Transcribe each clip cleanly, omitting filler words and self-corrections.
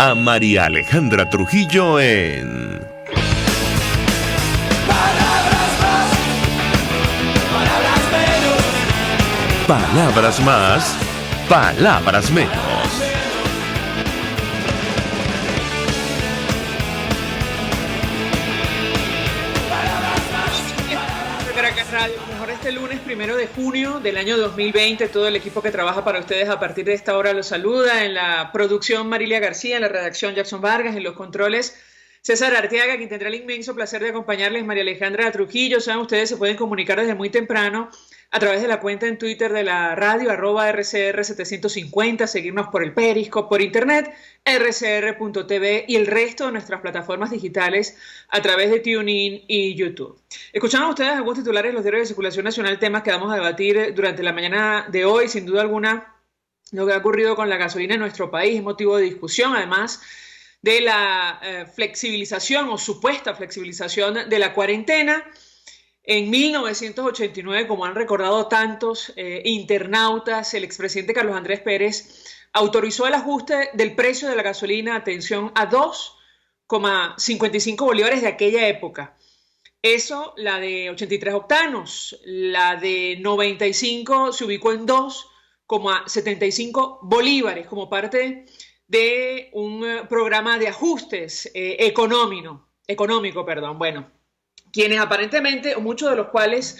a María Alejandra Trujillo en Palabras más, palabras menos. Palabras más, palabras menos. Caracas Radio, mejor este lunes 1 de junio del año 2020. Todo el equipo que trabaja para ustedes a partir de esta hora los saluda. En la producción Marilia García, en la redacción Jackson Vargas, en los controles César Arteaga, quien tendrá el inmenso placer de acompañarles, María Alejandra Trujillo. Saben, ustedes se pueden comunicar desde muy temprano a través de la cuenta en Twitter de la radio, @RCR750, seguirnos por el Periscope, por internet, rcr.tv y el resto de nuestras plataformas digitales a través de TuneIn y YouTube. Escuchamos ustedes algunos titulares de los diarios de circulación nacional, temas que vamos a debatir durante la mañana de hoy. Sin duda alguna, lo que ha ocurrido con la gasolina en nuestro país es motivo de discusión, además de la flexibilización o supuesta flexibilización de la cuarentena. En 1989, como han recordado tantos internautas, el expresidente Carlos Andrés Pérez autorizó el ajuste del precio de la gasolina, atención, a 2,55 bolívares de aquella época. Eso, la de 83 octanos, la de 95 se ubicó en 2,75 bolívares como parte de un programa de ajustes económico. Bueno, quienes aparentemente, o muchos de los cuales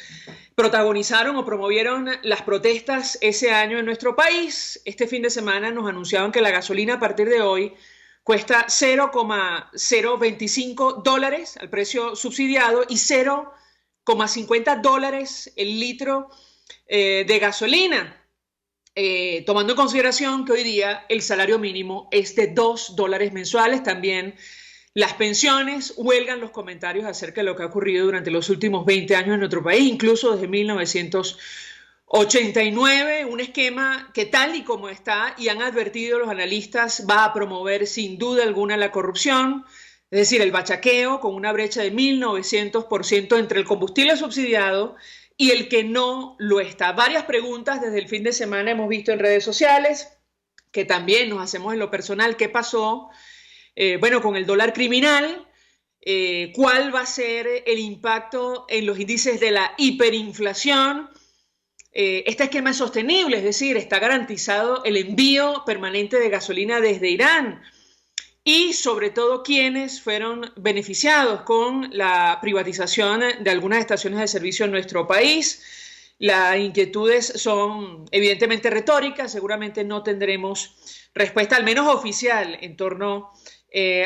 protagonizaron o promovieron las protestas ese año en nuestro país, este fin de semana nos anunciaban que la gasolina a partir de hoy cuesta $0,025 al precio subsidiado y $0,50 el litro de gasolina, tomando en consideración que hoy día el salario mínimo es de $2 mensuales. También las pensiones, huelgan los comentarios acerca de lo que ha ocurrido durante los últimos 20 años en nuestro país, incluso desde 1989, un esquema que tal y como está, y han advertido los analistas, va a promover sin duda alguna la corrupción, es decir, el bachaqueo, con una brecha de 1900% entre el combustible subsidiado y el que no lo está. Varias preguntas desde el fin de semana hemos visto en redes sociales, que también nos hacemos en lo personal. ¿Qué pasó? Con el dólar criminal, ¿cuál va a ser el impacto en los índices de la hiperinflación? Este esquema es sostenible, es decir, está garantizado el envío permanente de gasolina desde Irán. Y sobre todo, ¿quiénes fueron beneficiados con la privatización de algunas estaciones de servicio en nuestro país? Las inquietudes son evidentemente retóricas, seguramente no tendremos respuesta, al menos oficial, en torno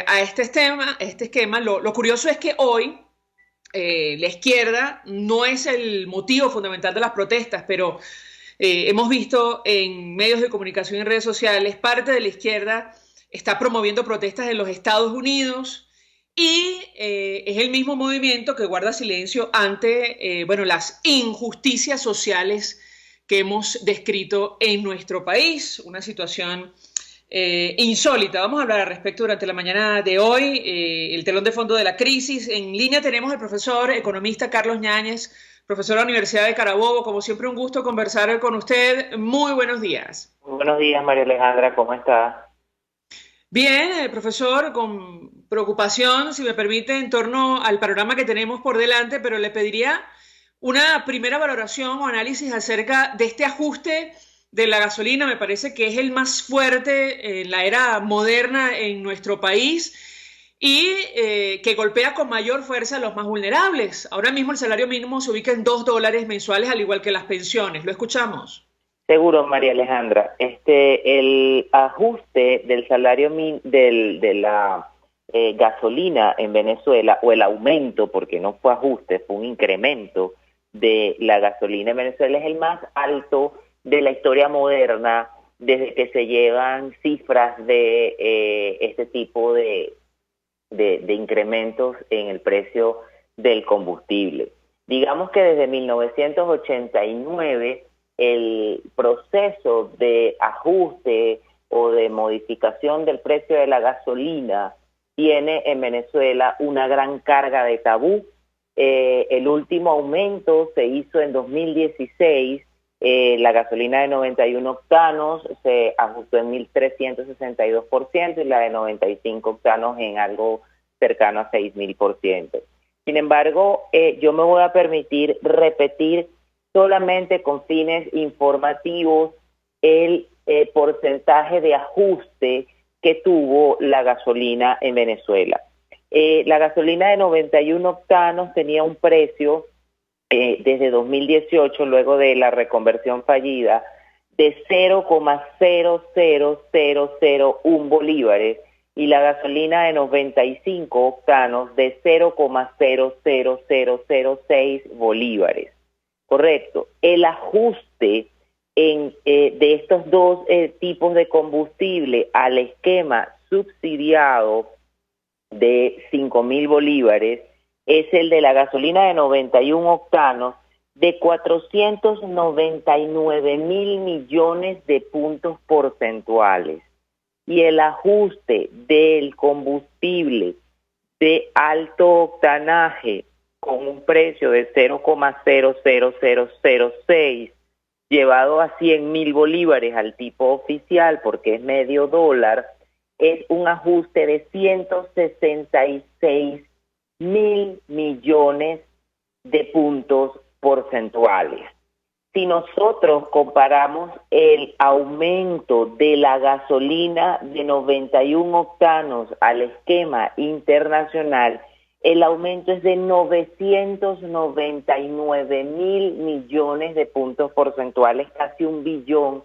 a este esquema. Lo curioso es que hoy la izquierda no es el motivo fundamental de las protestas, pero hemos visto en medios de comunicación y en redes sociales, parte de la izquierda está promoviendo protestas en los Estados Unidos y es el mismo movimiento que guarda silencio ante las injusticias sociales que hemos descrito en nuestro país, una situación insólita. Vamos a hablar al respecto durante la mañana de hoy, el telón de fondo de la crisis. En línea tenemos al profesor economista Carlos Ñáñez, profesor de la Universidad de Carabobo. Como siempre, un gusto conversar con usted. Muy buenos días. Muy buenos días, María Alejandra, ¿cómo estás? Bien, profesor, con preocupación, si me permite, en torno al panorama que tenemos por delante, pero le pediría una primera valoración o análisis acerca de este ajuste de la gasolina. Me parece que es el más fuerte en la era moderna en nuestro país y que golpea con mayor fuerza a los más vulnerables. Ahora mismo el salario mínimo se ubica en $2 mensuales, al igual que las pensiones. ¿Lo escuchamos? Seguro, María Alejandra. El ajuste del salario de la gasolina en Venezuela, o el aumento, porque no fue ajuste, fue un incremento de la gasolina en Venezuela, es el más alto de la historia moderna desde que se llevan cifras de este tipo de incrementos en el precio del combustible. Digamos que desde 1989 el proceso de ajuste o de modificación del precio de la gasolina tiene en Venezuela una gran carga de tabú. El último aumento se hizo en 2016 La gasolina de 91 octanos se ajustó en 1.362% y la de 95 octanos en algo cercano a 6.000%. Sin embargo, yo me voy a permitir repetir solamente con fines informativos el porcentaje de ajuste que tuvo la gasolina en Venezuela. La gasolina de 91 octanos tenía un precio desde 2018, luego de la reconversión fallida, de 0,00001 bolívares y la gasolina de 95 octanos de 0,00006 bolívares. Correcto. El ajuste de estos dos tipos de combustible al esquema subsidiado de 5.000 bolívares es el de la gasolina de 91 octanos de 499.000 millones de puntos porcentuales. Y el ajuste del combustible de alto octanaje con un precio de 0,00006 llevado a 100.000 bolívares al tipo oficial, porque es medio dólar, es un ajuste de 166.000 millones de puntos porcentuales. Si nosotros comparamos el aumento de la gasolina de 91 octanos al esquema internacional, el aumento es de 999.000 millones de puntos porcentuales, casi 1 billón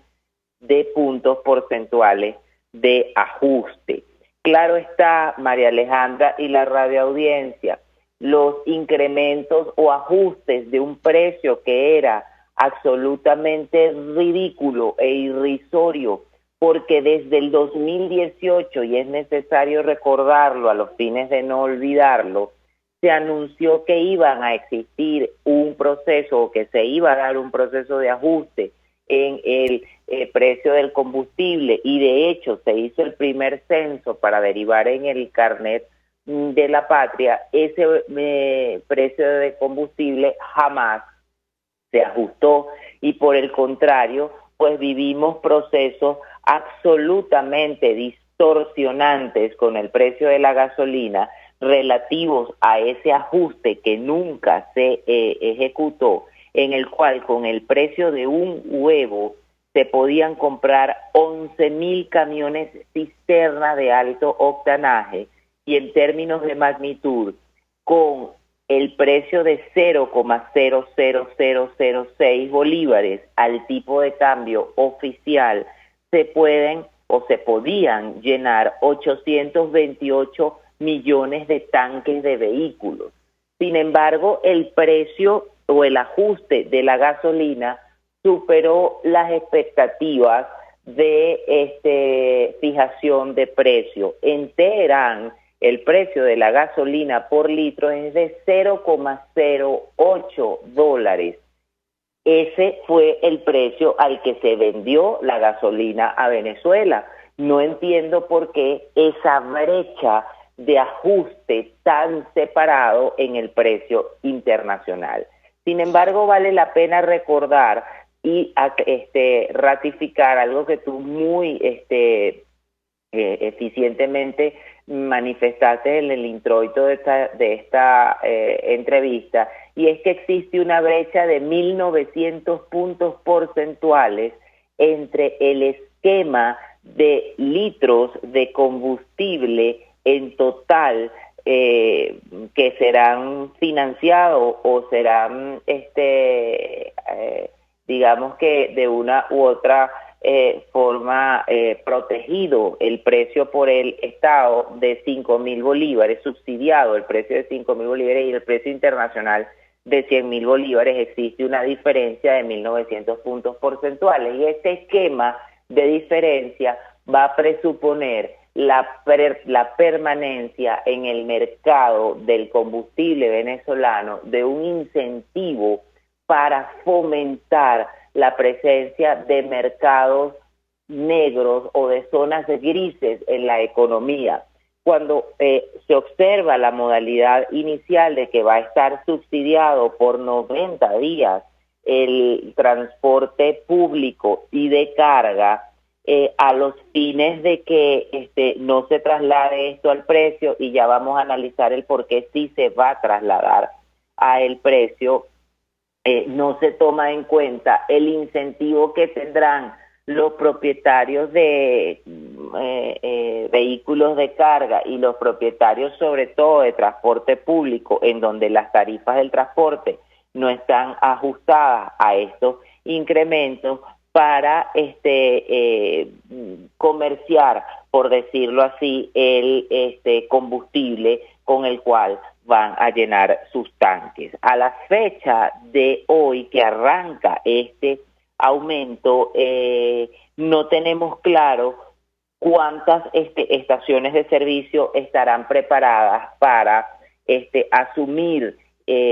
de puntos porcentuales de ajuste. Claro está, María Alejandra y la radioaudiencia, los incrementos o ajustes de un precio que era absolutamente ridículo e irrisorio, porque desde el 2018, y es necesario recordarlo a los fines de no olvidarlo, se anunció que iban a existir un proceso, o que se iba a dar un proceso de ajuste en el precio del combustible, y de hecho se hizo el primer censo para derivar en el carnet de la patria. Ese precio de combustible jamás se ajustó y por el contrario, pues vivimos procesos absolutamente distorsionantes con el precio de la gasolina relativos a ese ajuste que nunca se ejecutó, en el cual con el precio de un huevo se podían comprar 11.000 camiones cisterna de alto octanaje, y en términos de magnitud, con el precio de 0,00006 bolívares al tipo de cambio oficial, se podían llenar 828 millones de tanques de vehículos. Sin embargo, el precio o el ajuste de la gasolina superó las expectativas de fijación de precio. En Teherán, el precio de la gasolina por litro es de 0,08 dólares. Ese fue el precio al que se vendió la gasolina a Venezuela. No entiendo por qué esa brecha de ajuste tan separado en el precio internacional. Sin embargo, vale la pena recordar y ratificar algo que tú muy eficientemente manifestaste en el introito de esta entrevista, y es que existe una brecha de 1.900 puntos porcentuales entre el esquema de litros de combustible en total que serán financiados o serán digamos que de una u otra forma protegido el precio por el Estado de 5.000 bolívares, subsidiado el precio de 5.000 bolívares, y el precio internacional de 100.000 bolívares. Existe una diferencia de 1.900 puntos porcentuales, y este esquema de diferencia va a presuponer la permanencia en el mercado del combustible venezolano de un incentivo para fomentar la presencia de mercados negros o de zonas grises en la economía. Cuando se observa la modalidad inicial de que va a estar subsidiado por 90 días el transporte público y de carga a los fines de que no se traslade esto al precio, y ya vamos a analizar el por qué sí se va a trasladar a el precio. No se toma en cuenta el incentivo que tendrán los propietarios de vehículos de carga y los propietarios sobre todo de transporte público, en donde las tarifas del transporte no están ajustadas a estos incrementos para comerciar, por decirlo así, el combustible con el cual van a llenar sus tanques. A la fecha de hoy que arranca este aumento, no tenemos claro cuántas estaciones de servicio estarán preparadas para asumir,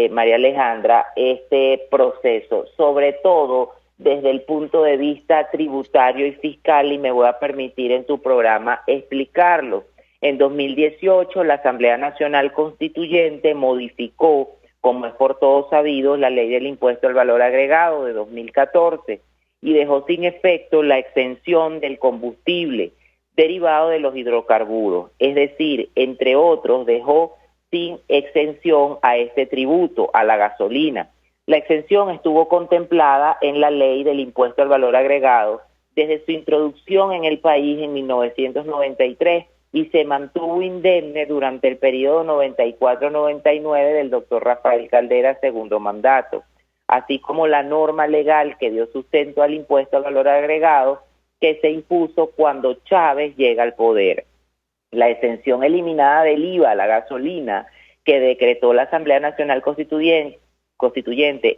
María Alejandra, este proceso, sobre todo desde el punto de vista tributario y fiscal, y me voy a permitir en tu programa explicarlo. En 2018, la Asamblea Nacional Constituyente modificó, como es por todos sabido, la Ley del Impuesto al Valor Agregado de 2014 y dejó sin efecto la exención del combustible derivado de los hidrocarburos, es decir, entre otros, dejó sin exención a este tributo, a la gasolina. La exención estuvo contemplada en la Ley del Impuesto al Valor Agregado desde su introducción en el país en 1993 y se mantuvo indemne durante el periodo 94-99 del doctor Rafael Caldera, segundo mandato, así como la norma legal que dio sustento al impuesto al valor agregado que se impuso cuando Chávez llega al poder. La exención eliminada del IVA a la gasolina que decretó la Asamblea Nacional Constituyente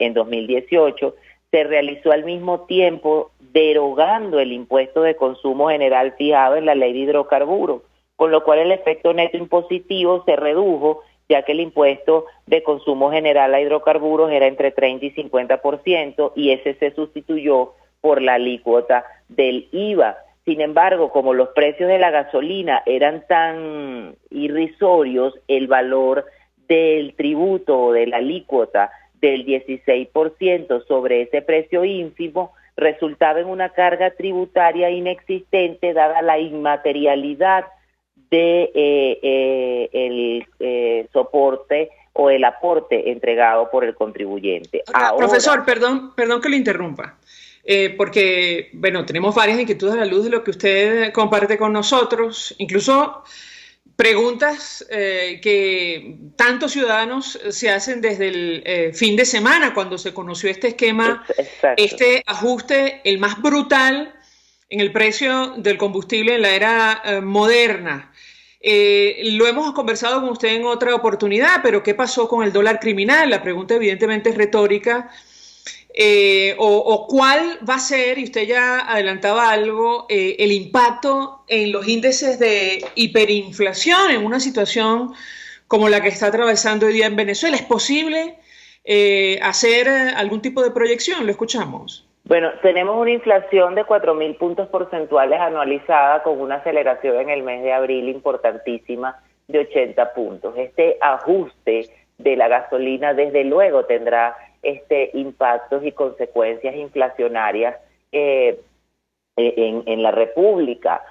en 2018 se realizó al mismo tiempo derogando el impuesto de consumo general fijado en la Ley de Hidrocarburos, con lo cual el efecto neto impositivo se redujo, ya que el impuesto de consumo general a hidrocarburos era entre 30 y 50%, y ese se sustituyó por la alícuota del IVA. Sin embargo, como los precios de la gasolina eran tan irrisorios, el valor del tributo o de la alícuota del 16% sobre ese precio ínfimo resultaba en una carga tributaria inexistente, dada la inmaterialidad de el soporte o el aporte entregado por el contribuyente. Ahora, profesor, perdón que lo interrumpa, porque, bueno, tenemos varias inquietudes a la luz de lo que usted comparte con nosotros, incluso preguntas que tantos ciudadanos se hacen desde el fin de semana, cuando se conoció este esquema, Exacto. este ajuste, el más brutal en el precio del combustible en la era moderna. Lo hemos conversado con usted en otra oportunidad, pero ¿qué pasó con el dólar criminal? La pregunta evidentemente es retórica. O cuál va a ser, y usted ya adelantaba algo, el impacto en los índices de hiperinflación en una situación como la que está atravesando hoy día en Venezuela. ¿Es posible hacer algún tipo de proyección? Lo escuchamos. Bueno, tenemos una inflación de 4.000 puntos porcentuales anualizada, con una aceleración en el mes de abril importantísima de 80 puntos. Este ajuste de la gasolina desde luego tendrá impactos y consecuencias inflacionarias en la República.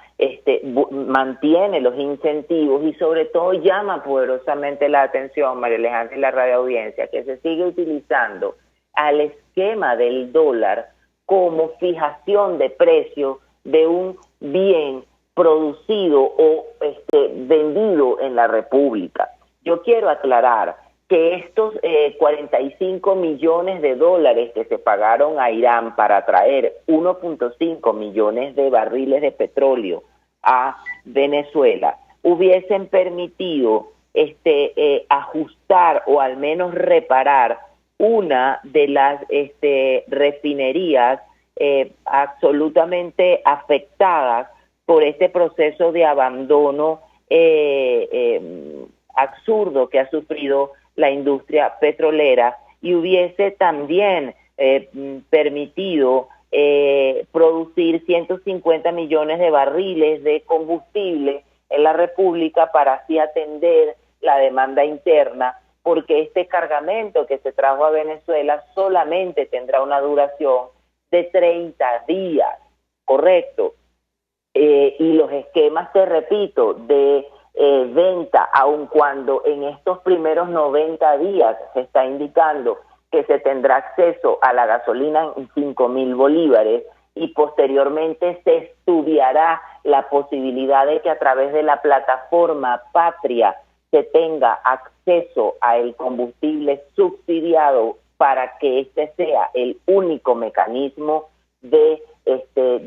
Mantiene los incentivos y sobre todo llama poderosamente la atención, María Alejandra, y la radioaudiencia, que se sigue utilizando al esquema del dólar como fijación de precio de un bien producido o vendido en la República. Yo quiero aclarar que estos 45 millones de dólares que se pagaron a Irán para traer 1.5 millones de barriles de petróleo a Venezuela hubiesen permitido ajustar o al menos reparar una de las refinerías absolutamente afectadas por este proceso de abandono absurdo que ha sufrido la industria petrolera, y hubiese también permitido producir 150 millones de barriles de combustible en la República para así atender la demanda interna porque este cargamento que se trajo a Venezuela solamente tendrá una duración de 30 días, ¿correcto? Y los esquemas, te repito, de venta, aun cuando en estos primeros 90 días se está indicando que se tendrá acceso a la gasolina en 5.000 bolívares y posteriormente se estudiará la posibilidad de que a través de la plataforma Patria se tenga acceso al combustible subsidiado para que este sea el único mecanismo de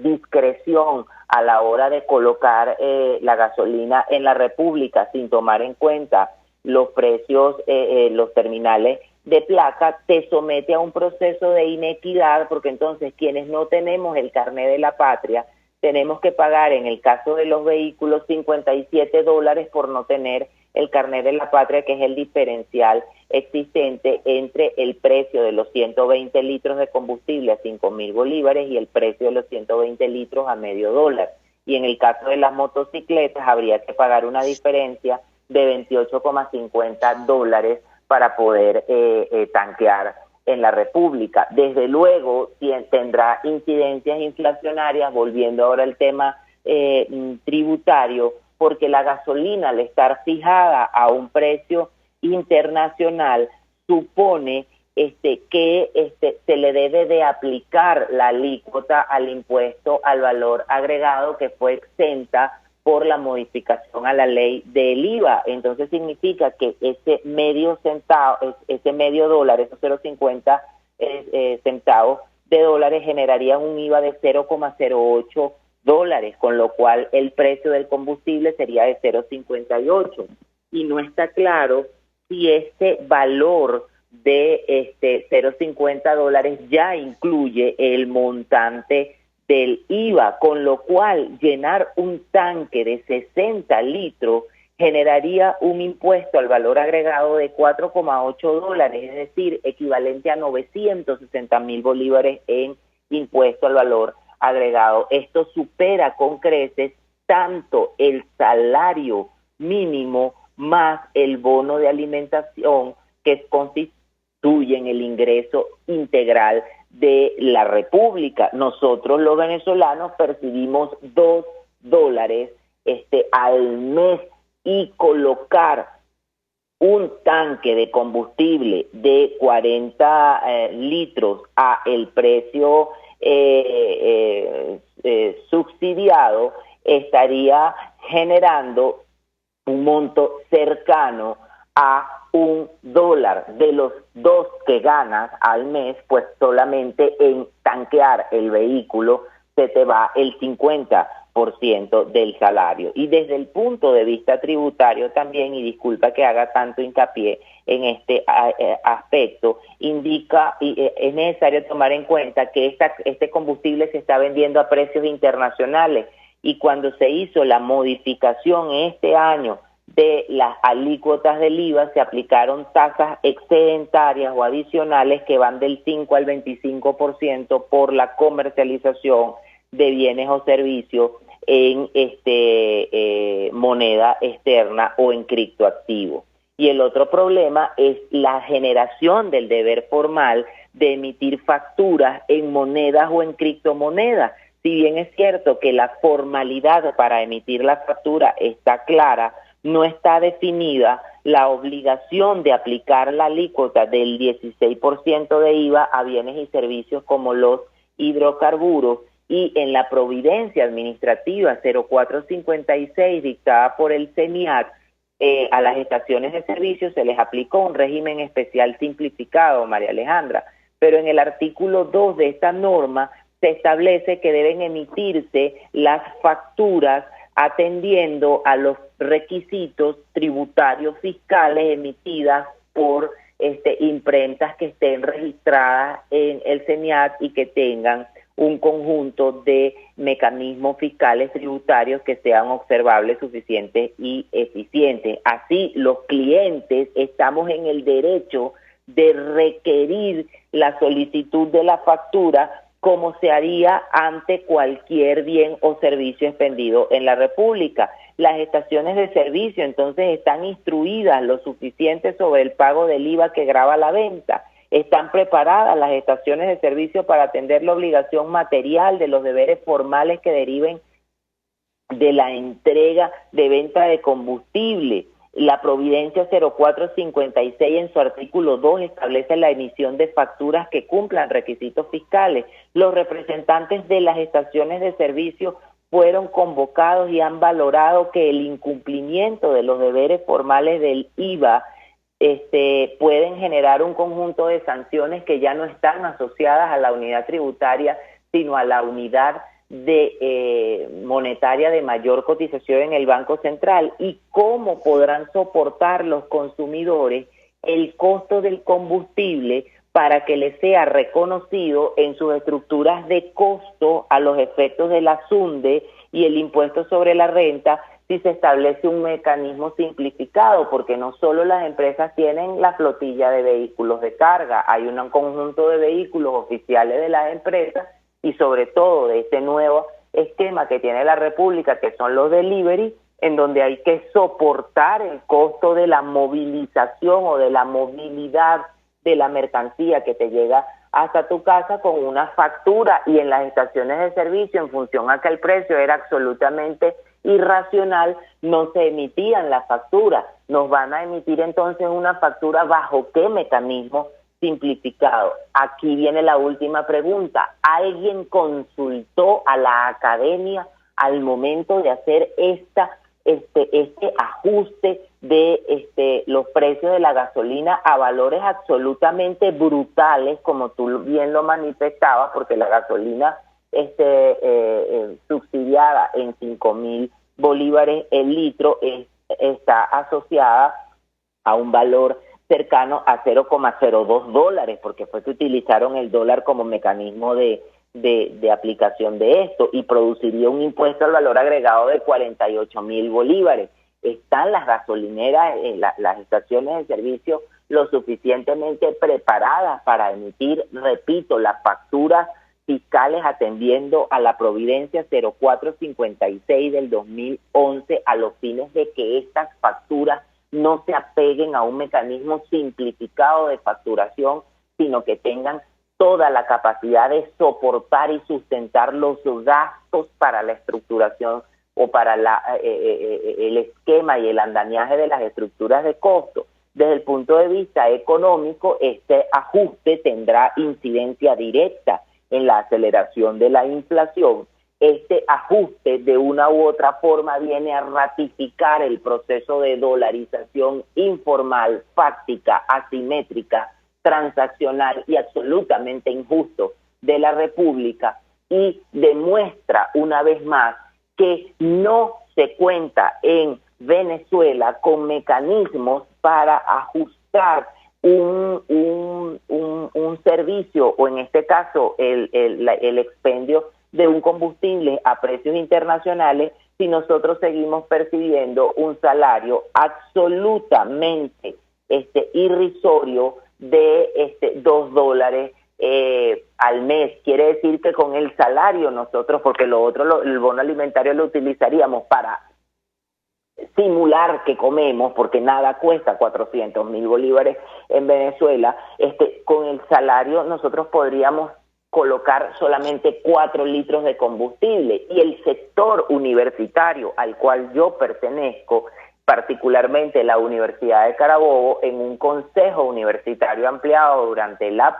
discreción a la hora de colocar la gasolina en la República sin tomar en cuenta los precios, los terminales de placa, te somete a un proceso de inequidad, porque entonces quienes no tenemos el carnet de la patria tenemos que pagar, en el caso de los vehículos, $57 por no tener el carnet de la patria, que es el diferencial existente entre el precio de los 120 litros de combustible a 5.000 bolívares y el precio de los 120 litros a $0.50. Y en el caso de las motocicletas habría que pagar una diferencia de $28,50 para poder tanquear en la República. Desde luego tendrá incidencias inflacionarias, volviendo ahora al tema tributario, porque la gasolina, al estar fijada a un precio internacional, supone que se le debe de aplicar la alícuota al impuesto al valor agregado, que fue exenta por la modificación a la ley del IVA. Entonces significa que ese medio centavo, ese medio dólar, esos 0,50 centavos de dólares, generarían un IVA de $0,08, con lo cual el precio del combustible sería de 0,58. Y no está claro si este valor de $0,50 ya incluye el montante del IVA, con lo cual llenar un tanque de 60 litros generaría un impuesto al valor agregado de $4,8, es decir, equivalente a 960.000 bolívares en impuesto al valor agregado. Esto supera con creces tanto el salario mínimo más el bono de alimentación, que constituyen el ingreso integral de la República. Nosotros los venezolanos percibimos $2 al mes, y colocar un tanque de combustible de 40 litros a el precio subsidiado estaría generando un monto cercano a $1. De los 2 que ganas al mes, pues solamente en tanquear el vehículo se te va el 50% del salario. Y desde el punto de vista tributario también, y disculpa que haga tanto hincapié en este aspecto, indica y es necesario tomar en cuenta que este combustible se está vendiendo a precios internacionales, y cuando se hizo la modificación este año de las alícuotas del IVA, se aplicaron tasas excedentarias o adicionales que van del 5 al 25% por la comercialización de bienes o servicios en moneda externa o en criptoactivos. Y el otro problema es la generación del deber formal de emitir facturas en monedas o en criptomonedas. Si bien es cierto que la formalidad para emitir la factura está clara, no está definida la obligación de aplicar la alícuota del 16% de IVA a bienes y servicios como los hidrocarburos, y en la providencia administrativa 0456 dictada por el CENIAT, a las estaciones de servicio se les aplicó un régimen especial simplificado, María Alejandra, pero en el artículo 2 de esta norma se establece que deben emitirse las facturas atendiendo a los requisitos tributarios fiscales emitidas por imprentas que estén registradas en el CENIAT y que tengan un conjunto de mecanismos fiscales tributarios que sean observables, suficientes y eficientes. Así, los clientes estamos en el derecho de requerir la solicitud de la factura como se haría ante cualquier bien o servicio expendido en la República. Las estaciones de servicio entonces están instruidas lo suficiente sobre el pago del IVA que grava la venta. Están preparadas las estaciones de servicio para atender la obligación material de los deberes formales que deriven de la entrega de venta de combustible. La Providencia 0456 en su artículo 2 establece la emisión de facturas que cumplan requisitos fiscales. Los representantes de las estaciones de servicio fueron convocados y han valorado que el incumplimiento de los deberes formales del IVA pueden generar un conjunto de sanciones que ya no están asociadas a la unidad tributaria, sino a la unidad monetaria de mayor cotización en el Banco Central. ¿Y cómo podrán soportar los consumidores el costo del combustible para que les sea reconocido en sus estructuras de costo a los efectos de la SUNDE y el impuesto sobre la renta si se establece un mecanismo simplificado? Porque no solo las empresas tienen la flotilla de vehículos de carga, hay un conjunto de vehículos oficiales de las empresas y sobre todo de este nuevo esquema que tiene la República, que son los delivery, en donde hay que soportar el costo de la movilización o de la movilidad de la mercancía que te llega hasta tu casa con una factura, y en las estaciones de servicio, en función a que el precio era absolutamente irracional, no se emitían las facturas. Nos van a emitir entonces una factura ¿bajo qué mecanismo simplificado? Aquí viene la última pregunta. ¿Alguien consultó a la academia al momento de hacer este ajuste de los precios de la gasolina a valores absolutamente brutales, como tú bien lo manifestabas, porque la gasolina subsidiada en 5.000 bolívares el litro está asociada a un valor cercano a 0,02 dólares, porque fue que utilizaron el dólar como mecanismo de aplicación de esto, y produciría un impuesto al valor agregado de 48.000 bolívares. Están las gasolineras, las estaciones de servicio lo suficientemente preparadas para emitir, repito, las facturas fiscales atendiendo a la Providencia 0456 del 2011 a los fines de que estas facturas no se apeguen a un mecanismo simplificado de facturación, sino que tengan toda la capacidad de soportar y sustentar los gastos para la estructuración o para el esquema y el andamiaje de las estructuras de costo. Desde el punto de vista económico, este ajuste tendrá incidencia directa en la aceleración de la inflación. Este ajuste de una u otra forma viene a ratificar el proceso de dolarización informal, fáctica, asimétrica, transaccional y absolutamente injusto de la República, y demuestra una vez más que no se cuenta en Venezuela con mecanismos para ajustar un servicio, o en este caso el expendio de un combustible a precios internacionales, si nosotros seguimos percibiendo un salario absolutamente irrisorio de $2 al mes. Quiere decir que con el salario nosotros, porque lo otro, el bono alimentario lo utilizaríamos para simular que comemos, porque nada cuesta 400.000 bolívares en Venezuela, con el salario nosotros podríamos colocar solamente 4 litros de combustible, y el sector universitario al cual yo pertenezco, particularmente la Universidad de Carabobo, en un consejo universitario ampliado durante la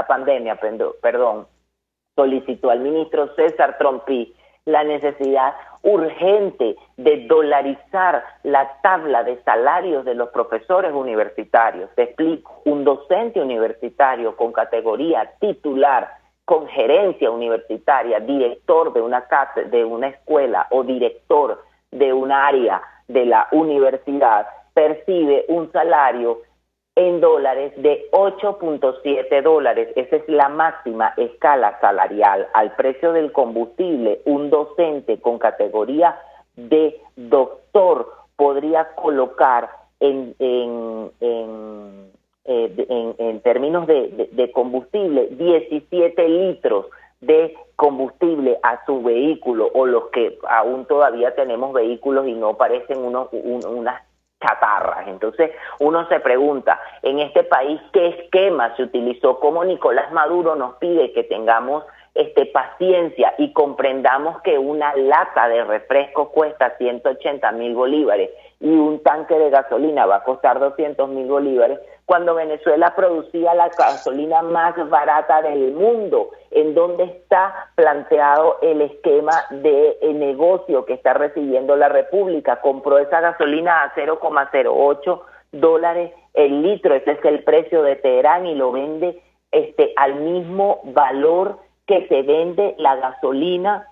pandemia, solicitó al ministro César Trompí la necesidad urgente de dolarizar la tabla de salarios de los profesores universitarios. Te explico: un docente universitario con categoría titular, con gerencia universitaria, director de una escuela o director de un área de la universidad, percibe un salario en dólares de 8.7 dólares. Esa es la máxima escala salarial. Al precio del combustible, un docente con categoría de doctor podría colocar en en términos de combustible, 17 litros de combustible a su vehículo, o los que aún todavía tenemos vehículos y no parecen unas chatarras. Entonces uno se pregunta, en este país, ¿qué esquema se utilizó? ¿Cómo Nicolás Maduro nos pide que tengamos paciencia y comprendamos que una lata de refresco cuesta 180.000 bolívares y un tanque de gasolina va a costar 200.000 bolívares, cuando Venezuela producía la gasolina más barata del mundo? ¿En dónde está planteado el esquema de negocio que está recibiendo la República? Compró esa gasolina a $0,08 el litro, ese es el precio de Teherán, y lo vende al mismo valor que se vende la gasolina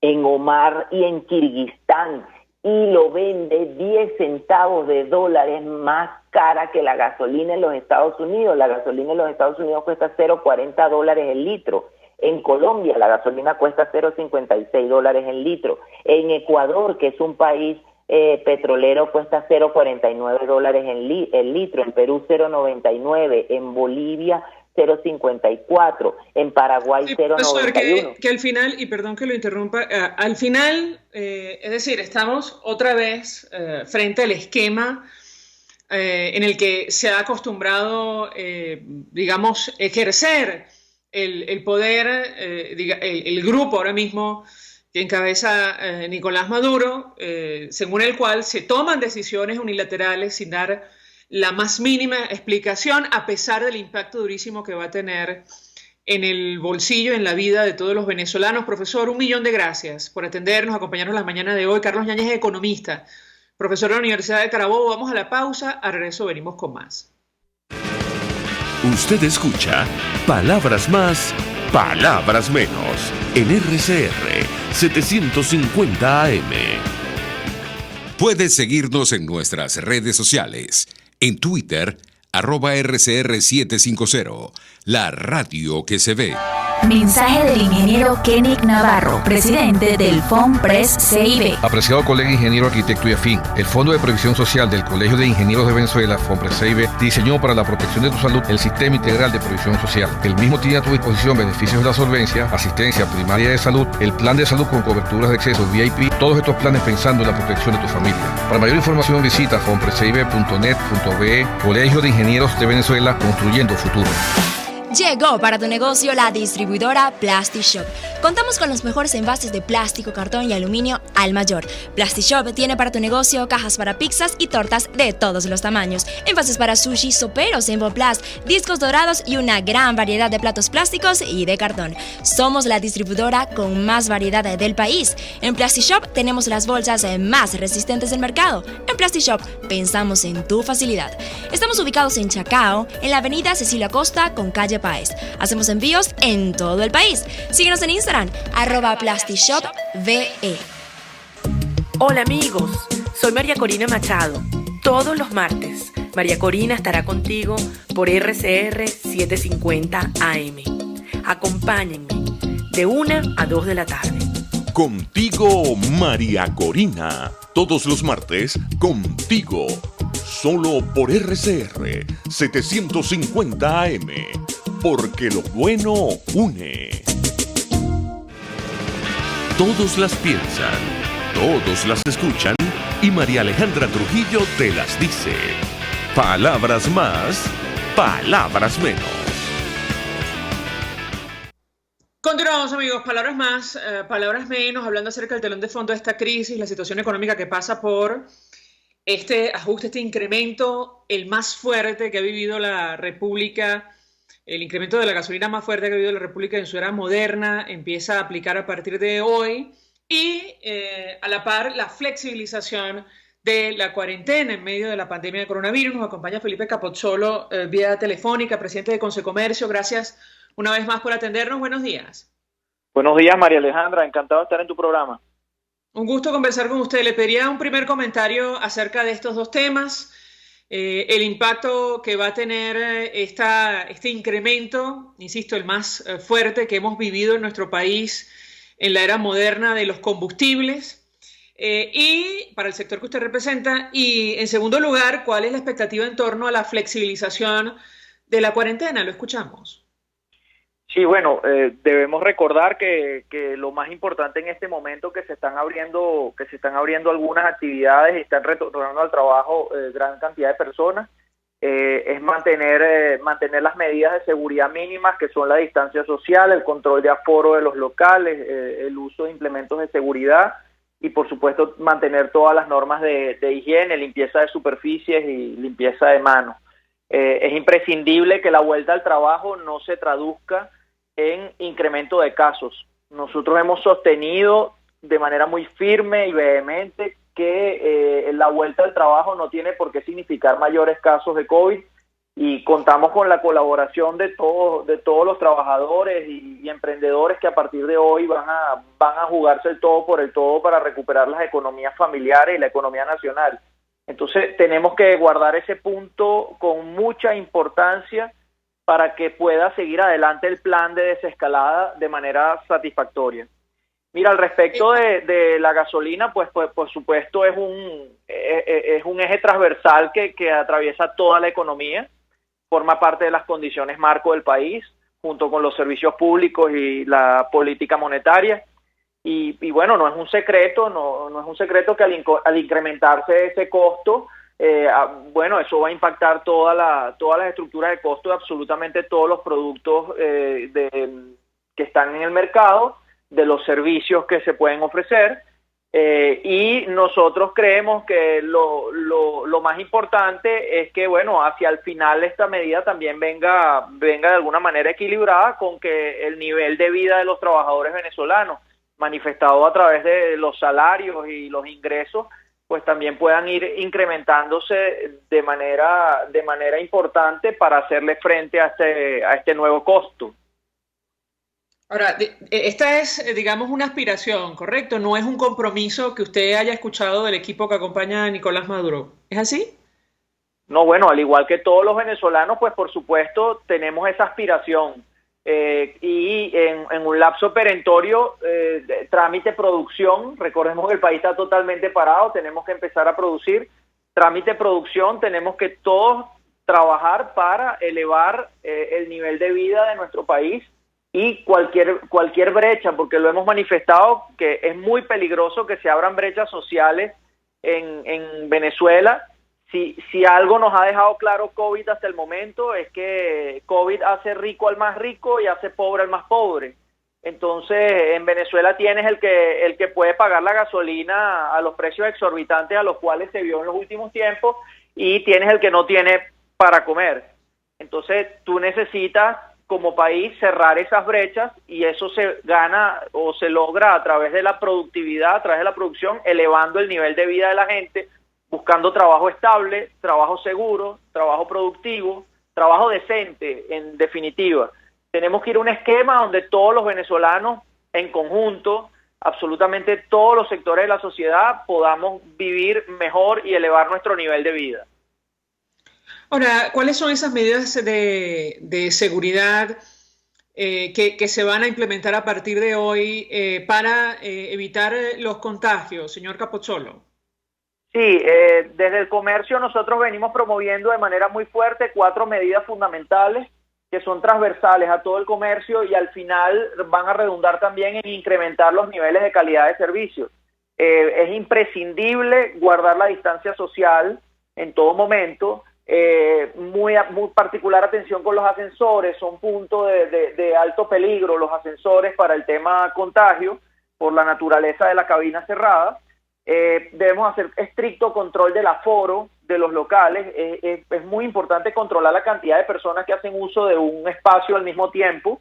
en Omar y en Kirguistán, y lo vende 10 centavos de dólares más cara que la gasolina en los Estados Unidos. La gasolina en los Estados Unidos cuesta $0,40 el litro. En Colombia la gasolina cuesta $0,56 el litro. En Ecuador, que es un país petrolero, cuesta $0,49 el litro. En Perú $0,99. En Bolivia 0,54, en Paraguay 0,91. Que al final, y perdón que lo interrumpa, al final, es decir, estamos otra vez frente al esquema en el que se ha acostumbrado, digamos, ejercer el poder, el grupo ahora mismo que encabeza Nicolás Maduro, según el cual se toman decisiones unilaterales sin dar la más mínima explicación, a pesar del impacto durísimo que va a tener en el bolsillo, en la vida de todos los venezolanos. Profesor, 1.000.000 de gracias por atendernos, acompañarnos la mañana de hoy. Carlos Yáñez es economista, profesor de la Universidad de Carabobo. Vamos a la pausa, al regreso venimos con más. Usted escucha Palabras Más, Palabras Menos, en RCR 750 AM. Puedes seguirnos en nuestras redes sociales. En Twitter, @RCR750, la radio que se ve. Mensaje del ingeniero Kenick Navarro, presidente del FONPRES CIB. Apreciado colega ingeniero, arquitecto y afín, el Fondo de Previsión Social del Colegio de Ingenieros de Venezuela, FONPRES CIB, diseñó para la protección de tu salud el Sistema Integral de Previsión Social. El mismo tiene a tu disposición beneficios de la solvencia, asistencia primaria de salud, el plan de salud con coberturas de acceso VIP, todos estos planes pensando en la protección de tu familia. Para mayor información visita fonprescibe.net.be. Colegio de Ingenieros de Venezuela, construyendo futuro. Llegó para tu negocio la distribuidora PlastiShop. Contamos con los mejores envases de plástico, cartón y aluminio al mayor. PlastiShop tiene para tu negocio cajas para pizzas y tortas de todos los tamaños, envases para sushi, soperos en Emboplast, discos dorados y una gran variedad de platos plásticos y de cartón. Somos la distribuidora con más variedad del país. En PlastiShop tenemos las bolsas más resistentes del mercado. En PlastiShop pensamos en tu facilidad. Estamos ubicados en Chacao, en la avenida Cecilia Costa con calle Páez. Hacemos envíos en todo el país. Síguenos en Instagram, @PlastiShopVE. Hola amigos, soy María Corina Machado. Todos los martes, María Corina estará contigo por RCR 750 AM. Acompáñenme de 1 a 2 de la tarde. Contigo, María Corina. Todos los martes, contigo. Solo por RCR 750 AM. Porque lo bueno une. Todos las piensan, todos las escuchan y María Alejandra Trujillo te las dice. Palabras más, palabras menos. Continuamos, amigos. Palabras más, palabras menos, hablando acerca del telón de fondo de esta crisis, la situación económica que pasa por este ajuste, este incremento, el más fuerte que ha vivido la República. El incremento de la gasolina más fuerte que ha vivido la República en su era moderna empieza a aplicar a partir de hoy, y a la par la flexibilización de la cuarentena en medio de la pandemia de coronavirus. Nos acompaña Felipe Capozzolo vía telefónica, presidente de Consecomercio. Gracias una vez más por atendernos. Buenos días. Buenos días, María Alejandra. Encantado de estar en tu programa. Un gusto conversar con usted. Le pediría un primer comentario acerca de estos dos temas. El impacto que va a tener este incremento, insisto, el más fuerte que hemos vivido en nuestro país en la era moderna de los combustibles, y para el sector que usted representa. Y en segundo lugar, ¿cuál es la expectativa en torno a la flexibilización de la cuarentena? Lo escuchamos. Sí, bueno, debemos recordar que lo más importante en este momento que se están abriendo algunas actividades y están retornando al trabajo gran cantidad de personas, es mantener las medidas de seguridad mínimas, que son la distancia social, el control de aforo de los locales, el uso de implementos de seguridad y por supuesto mantener todas las normas de higiene, limpieza de superficies y limpieza de manos. Es imprescindible que la vuelta al trabajo no se traduzca en incremento de casos. Nosotros hemos sostenido de manera muy firme y vehemente que la vuelta al trabajo no tiene por qué significar mayores casos de COVID y contamos con la colaboración de todos los trabajadores y emprendedores que a partir de hoy van a jugarse el todo por el todo para recuperar las economías familiares y la economía nacional. Entonces tenemos que guardar ese punto con mucha importancia para que pueda seguir adelante el plan de desescalada de manera satisfactoria. Mira, al respecto de la gasolina, pues por supuesto es un eje transversal que atraviesa toda la economía, forma parte de las condiciones marco del país, junto con los servicios públicos y la política monetaria. Y bueno, no es un secreto, no es un secreto que al incrementarse ese costo, bueno, eso va a impactar todas las estructuras de costo de absolutamente todos los productos que están en el mercado, de los servicios que se pueden ofrecer, y nosotros creemos que lo más importante es que, bueno, hacia el final esta medida también venga de alguna manera equilibrada con que el nivel de vida de los trabajadores venezolanos, manifestado a través de los salarios y los ingresos, pues también puedan ir incrementándose de manera importante para hacerle frente a este nuevo costo. Ahora, esta es, digamos, una aspiración, ¿correcto? No es un compromiso que usted haya escuchado del equipo que acompaña a Nicolás Maduro. ¿Es así? No, bueno, al igual que todos los venezolanos, pues por supuesto tenemos esa aspiración. Y en un lapso perentorio, trámite producción, recordemos que el país está totalmente parado, tenemos que empezar a producir, trámite producción, tenemos que todos trabajar para elevar el nivel de vida de nuestro país y cualquier brecha, porque lo hemos manifestado que es muy peligroso que se abran brechas sociales en Venezuela. Si algo nos ha dejado claro COVID hasta el momento es que COVID hace rico al más rico y hace pobre al más pobre. Entonces, en Venezuela tienes el que puede pagar la gasolina a los precios exorbitantes a los cuales se vio en los últimos tiempos y tienes el que no tiene para comer. Entonces, tú necesitas como país cerrar esas brechas y eso se gana o se logra a través de la productividad, a través de la producción, elevando el nivel de vida de la gente, buscando trabajo estable, trabajo seguro, trabajo productivo, trabajo decente, en definitiva. Tenemos que ir a un esquema donde todos los venezolanos en conjunto, absolutamente todos los sectores de la sociedad, podamos vivir mejor y elevar nuestro nivel de vida. Ahora, ¿cuáles son esas medidas de seguridad que se van a implementar a partir de hoy para evitar los contagios, señor Capozolo? Sí, desde el comercio nosotros venimos promoviendo de manera muy fuerte 4 medidas fundamentales que son transversales a todo el comercio y al final van a redundar también en incrementar los niveles de calidad de servicios. Es imprescindible guardar la distancia social en todo momento, muy particular atención con los ascensores, son puntos de alto peligro los ascensores para el tema contagio por la naturaleza de la cabina cerrada. Debemos hacer estricto control del aforo de los locales. Es muy importante controlar la cantidad de personas que hacen uso de un espacio al mismo tiempo.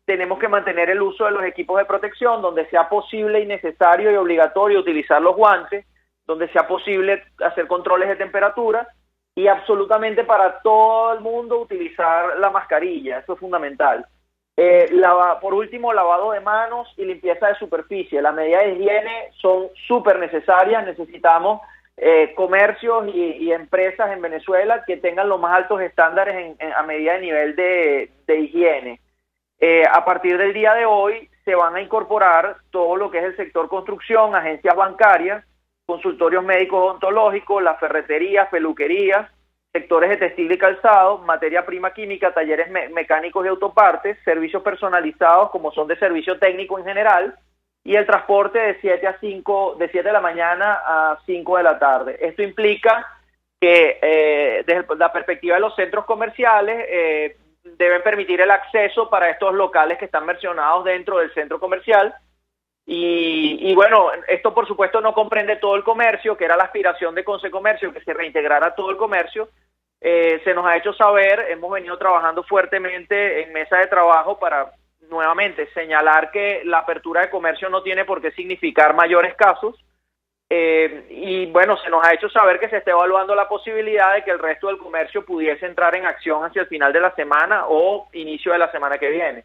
Tenemos que mantener el uso de los equipos de protección donde sea posible y necesario y obligatorio utilizar los guantes, donde sea posible hacer controles de temperatura y absolutamente para todo el mundo utilizar la mascarilla. Eso es fundamental. Por último, lavado de manos y limpieza de superficie. Las medidas de higiene son súper necesarias. Necesitamos comercios y empresas en Venezuela que tengan los más altos estándares a medida de nivel de higiene. A partir del día de hoy se van a incorporar todo lo que es el sector construcción, agencias bancarias, consultorios médicos odontológicos, las ferreterías, peluquerías, sectores de textil y calzado, materia prima química, talleres mecánicos y autopartes, servicios personalizados como son de servicio técnico en general, y el transporte de 7 de la mañana a 5 de la tarde. Esto implica que desde la perspectiva de los centros comerciales deben permitir el acceso para estos locales que están mencionados dentro del centro comercial. Y bueno, esto por supuesto no comprende todo el comercio, que era la aspiración de Consecomercio, que se reintegrara todo el comercio. Se nos ha hecho saber, hemos venido trabajando fuertemente en mesa de trabajo para nuevamente señalar que la apertura de comercio no tiene por qué significar mayores casos. Y bueno, se nos ha hecho saber que se está evaluando la posibilidad de que el resto del comercio pudiese entrar en acción hacia el final de la semana o inicio de la semana que viene.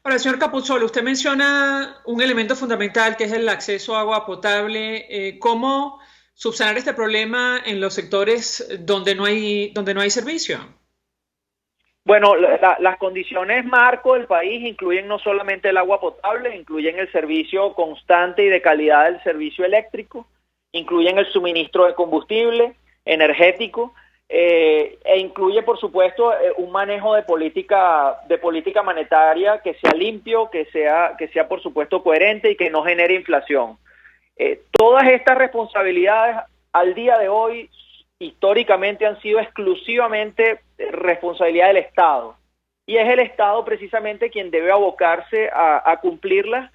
Ahora, señor Capuzolo, usted menciona un elemento fundamental que es el acceso a agua potable. ¿Cómo subsanar este problema en los sectores donde no hay servicio? Bueno, las condiciones marco del país incluyen no solamente el agua potable, incluyen el servicio constante y de calidad del servicio eléctrico, incluyen el suministro de combustible energético, e incluye, por supuesto, un manejo de política monetaria que sea limpio, que sea, por supuesto, coherente y que no genere inflación. Todas estas responsabilidades al día de hoy históricamente han sido exclusivamente responsabilidad del Estado. Y es el Estado precisamente quien debe abocarse a cumplirlas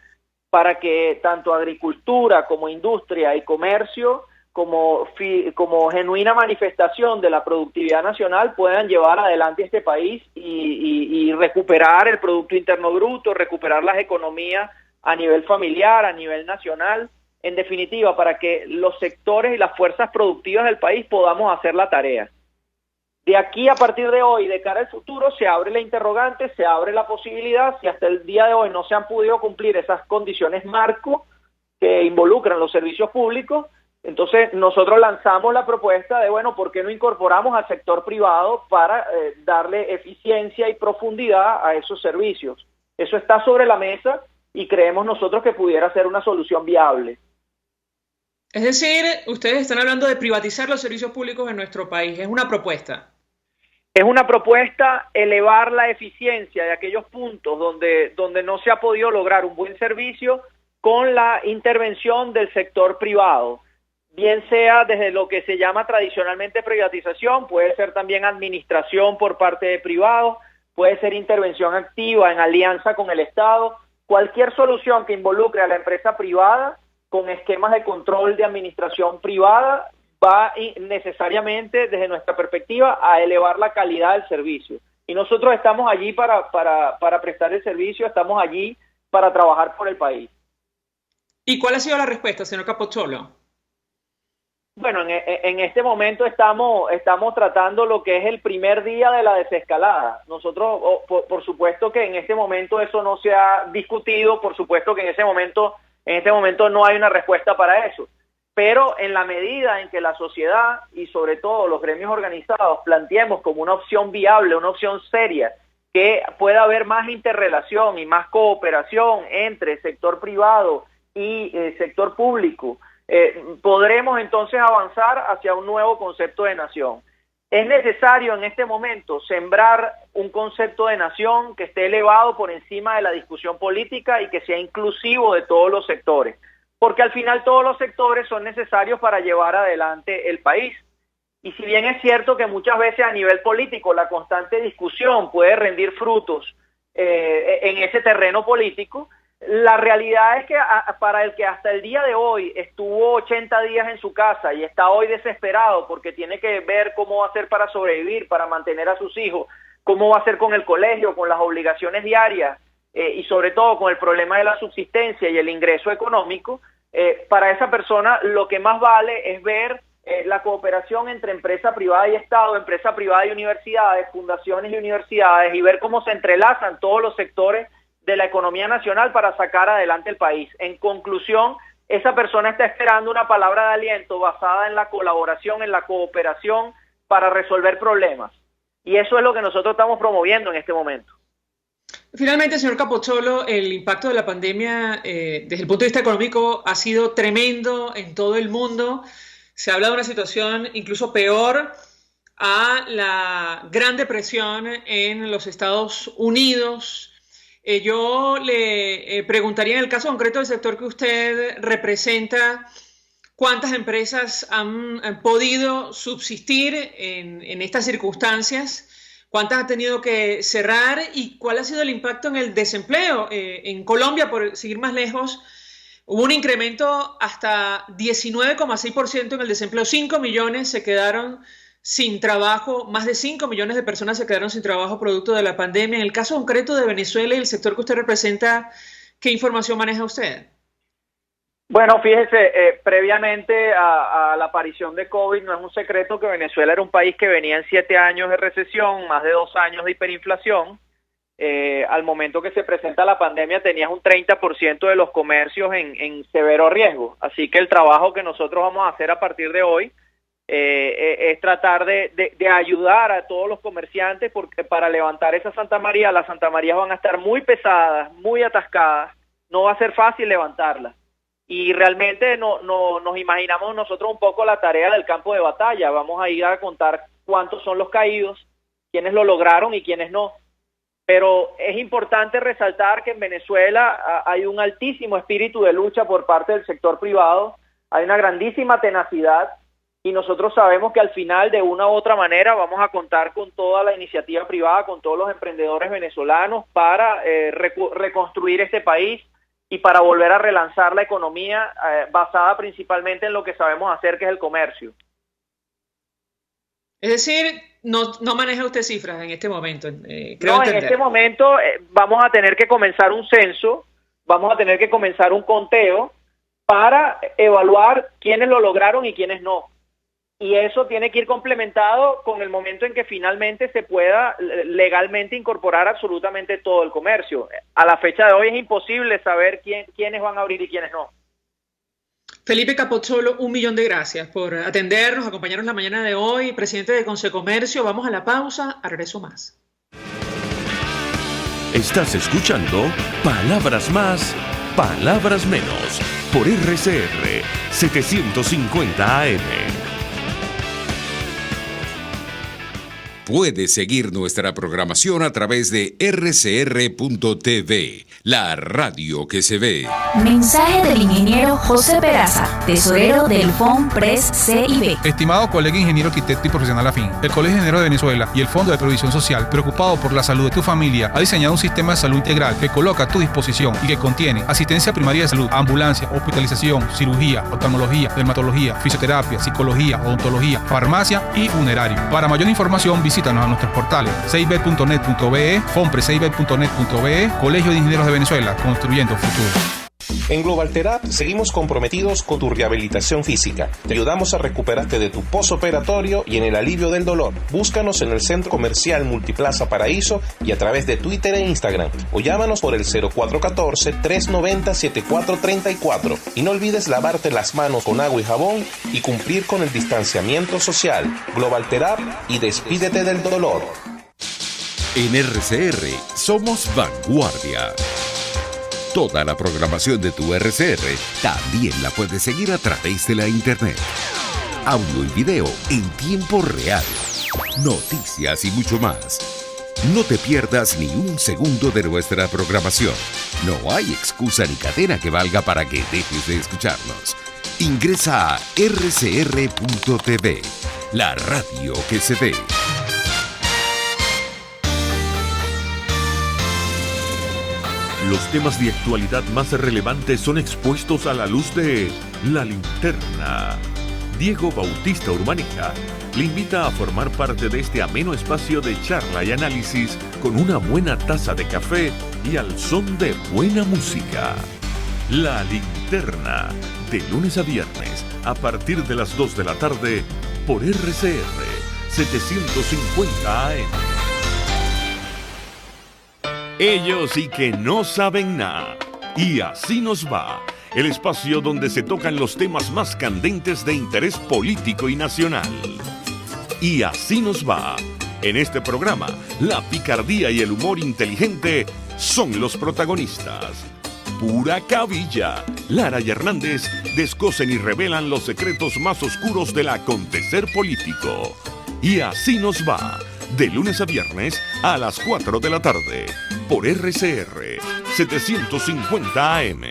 para que tanto agricultura como industria y comercio, como genuina manifestación de la productividad nacional, puedan llevar adelante este país y recuperar el Producto Interno Bruto, recuperar las economías a nivel familiar, a nivel nacional, en definitiva, para que los sectores y las fuerzas productivas del país podamos hacer la tarea. De aquí a partir de hoy, de cara al futuro, se abre la interrogante, se abre la posibilidad, si hasta el día de hoy no se han podido cumplir esas condiciones marco que involucran los servicios públicos, entonces nosotros lanzamos la propuesta de, bueno, ¿por qué no incorporamos al sector privado para darle eficiencia y profundidad a esos servicios? Eso está sobre la mesa y creemos nosotros que pudiera ser una solución viable. Es decir, ustedes están hablando de privatizar los servicios públicos en nuestro país. ¿Es una propuesta? Es una propuesta elevar la eficiencia de aquellos puntos donde no se ha podido lograr un buen servicio con la intervención del sector privado. Bien sea desde lo que se llama tradicionalmente privatización, puede ser también administración por parte de privados, puede ser intervención activa en alianza con el Estado. Cualquier solución que involucre a la empresa privada con esquemas de control de administración privada va necesariamente, desde nuestra perspectiva, a elevar la calidad del servicio. Y nosotros estamos allí para prestar el servicio, estamos allí para trabajar por el país. ¿Y cuál ha sido la respuesta, señor Capozolo? Bueno, en este momento estamos tratando lo que es el primer día de la desescalada. Nosotros, por supuesto que en este momento eso no se ha discutido, por supuesto que en este momento no hay una respuesta para eso. Pero en la medida en que la sociedad y sobre todo los gremios organizados planteemos como una opción viable, una opción seria, que pueda haber más interrelación y más cooperación entre sector privado y sector público, podremos entonces avanzar hacia un nuevo concepto de nación. Es necesario en este momento sembrar un concepto de nación que esté elevado por encima de la discusión política y que sea inclusivo de todos los sectores, porque al final todos los sectores son necesarios para llevar adelante el país. Y si bien es cierto que muchas veces a nivel político la constante discusión puede rendir frutos en ese terreno político, la realidad es que para el que hasta el día de hoy estuvo 80 días en su casa y está hoy desesperado porque tiene que ver cómo va a hacer para sobrevivir, para mantener a sus hijos, cómo va a hacer con el colegio, con las obligaciones diarias y sobre todo con el problema de la subsistencia y el ingreso económico, para esa persona lo que más vale es ver la cooperación entre empresa privada y Estado, empresa privada y universidades, fundaciones y universidades, y ver cómo se entrelazan todos los sectores de la economía nacional para sacar adelante el país. En conclusión, esa persona está esperando una palabra de aliento basada en la colaboración, en la cooperación para resolver problemas. Y eso es lo que nosotros estamos promoviendo en este momento. Finalmente, señor Capocciolo, el impacto de la pandemia desde el punto de vista económico ha sido tremendo en todo el mundo. Se habla de una situación incluso peor a la Gran Depresión en los Estados Unidos. Yo le preguntaría, en el caso concreto del sector que usted representa, ¿cuántas empresas han podido subsistir en estas circunstancias? ¿Cuántas han tenido que cerrar? ¿Y cuál ha sido el impacto en el desempleo? En Colombia, por seguir más lejos, hubo un incremento hasta 19,6% en el desempleo. 5 millones se quedaron sin trabajo, más de 5 millones de personas se quedaron sin trabajo producto de la pandemia. En el caso concreto de Venezuela y el sector que usted representa, ¿qué información maneja usted? Bueno, fíjese, previamente a la aparición de COVID, no es un secreto que Venezuela era un país que venía en 7 años de recesión, más de 2 años de hiperinflación. Al momento que se presenta la pandemia tenías un 30% de los comercios en severo riesgo. Así que el trabajo que nosotros vamos a hacer a partir de hoy es tratar de ayudar a todos los comerciantes, porque para levantar esa Santa María, las Santa Marías van a estar muy pesadas, muy atascadas, no va a ser fácil levantarlas. Y realmente nos imaginamos nosotros un poco la tarea del campo de batalla. Vamos a ir a contar cuántos son los caídos, quiénes lo lograron y quiénes no. Pero es importante resaltar que en Venezuela hay un altísimo espíritu de lucha por parte del sector privado, hay una grandísima tenacidad, y nosotros sabemos que al final, de una u otra manera, vamos a contar con toda la iniciativa privada, con todos los emprendedores venezolanos para reconstruir este país y para volver a relanzar la economía basada principalmente en lo que sabemos hacer, que es el comercio. Es decir, no maneja usted cifras en este momento. No, en este momento vamos a tener que comenzar un censo, vamos a tener que comenzar un conteo para evaluar quiénes lo lograron y quiénes no. Y eso tiene que ir complementado con el momento en que finalmente se pueda legalmente incorporar absolutamente todo el comercio. A la fecha de hoy es imposible saber quiénes van a abrir y quiénes no. Felipe Capocciolo, 1.000.000 de gracias por atendernos, acompañarnos la mañana de hoy. Presidente de Consecomercio, vamos a la pausa, a regreso más. Estás escuchando Palabras Más, Palabras Menos, por RCR 750 AM. Puedes seguir nuestra programación a través de rcr.tv, la radio que se ve. Mensaje del ingeniero José Peraza, tesorero del FOMPRES CIB. Estimado colega ingeniero, arquitecto y profesional afín, el Colegio de Ingenieros de Venezuela y el Fondo de Previsión Social, preocupado por la salud de tu familia, ha diseñado un sistema de salud integral que coloca a tu disposición y que contiene asistencia primaria de salud, ambulancia, hospitalización, cirugía, oftalmología, dermatología, fisioterapia, psicología, odontología, farmacia y funerario. Para mayor información, visítanos a nuestros portales cib.net.be, fomprescib.net.be, Colegio de Ingenieros de Venezuela, construyendo futuro. En Global Therapy seguimos comprometidos con tu rehabilitación física. Te ayudamos a recuperarte de tu postoperatorio y en el alivio del dolor. Búscanos en el Centro Comercial Multiplaza Paraíso y a través de Twitter e Instagram. O llámanos por el 0414-390-7434. Y no olvides lavarte las manos con agua y jabón y cumplir con el distanciamiento social. Global Therapy y despídete del dolor. En RCR somos vanguardia. Toda la programación de tu RCR también la puedes seguir a través de la internet. Audio y video en tiempo real. Noticias y mucho más. No te pierdas ni un segundo de nuestra programación. No hay excusa ni cadena que valga para que dejes de escucharnos. Ingresa a rcr.tv, la radio que se ve. Los temas de actualidad más relevantes son expuestos a la luz de La Linterna. Diego Bautista Urmanica le invita a formar parte de este ameno espacio de charla y análisis con una buena taza de café y al son de buena música. La Linterna, de lunes a viernes, a partir de las 2 de la tarde, por RCR 750 AM. Ellos sí que no saben nada. Y así nos va. El espacio donde se tocan los temas más candentes de interés político y nacional. Y así nos va. En este programa, la picardía y el humor inteligente son los protagonistas. Pura cabilla. Lara y Hernández descosen y revelan los secretos más oscuros del acontecer político. Y así nos va, de lunes a viernes a las 4 de la tarde, por RCR 750 AM.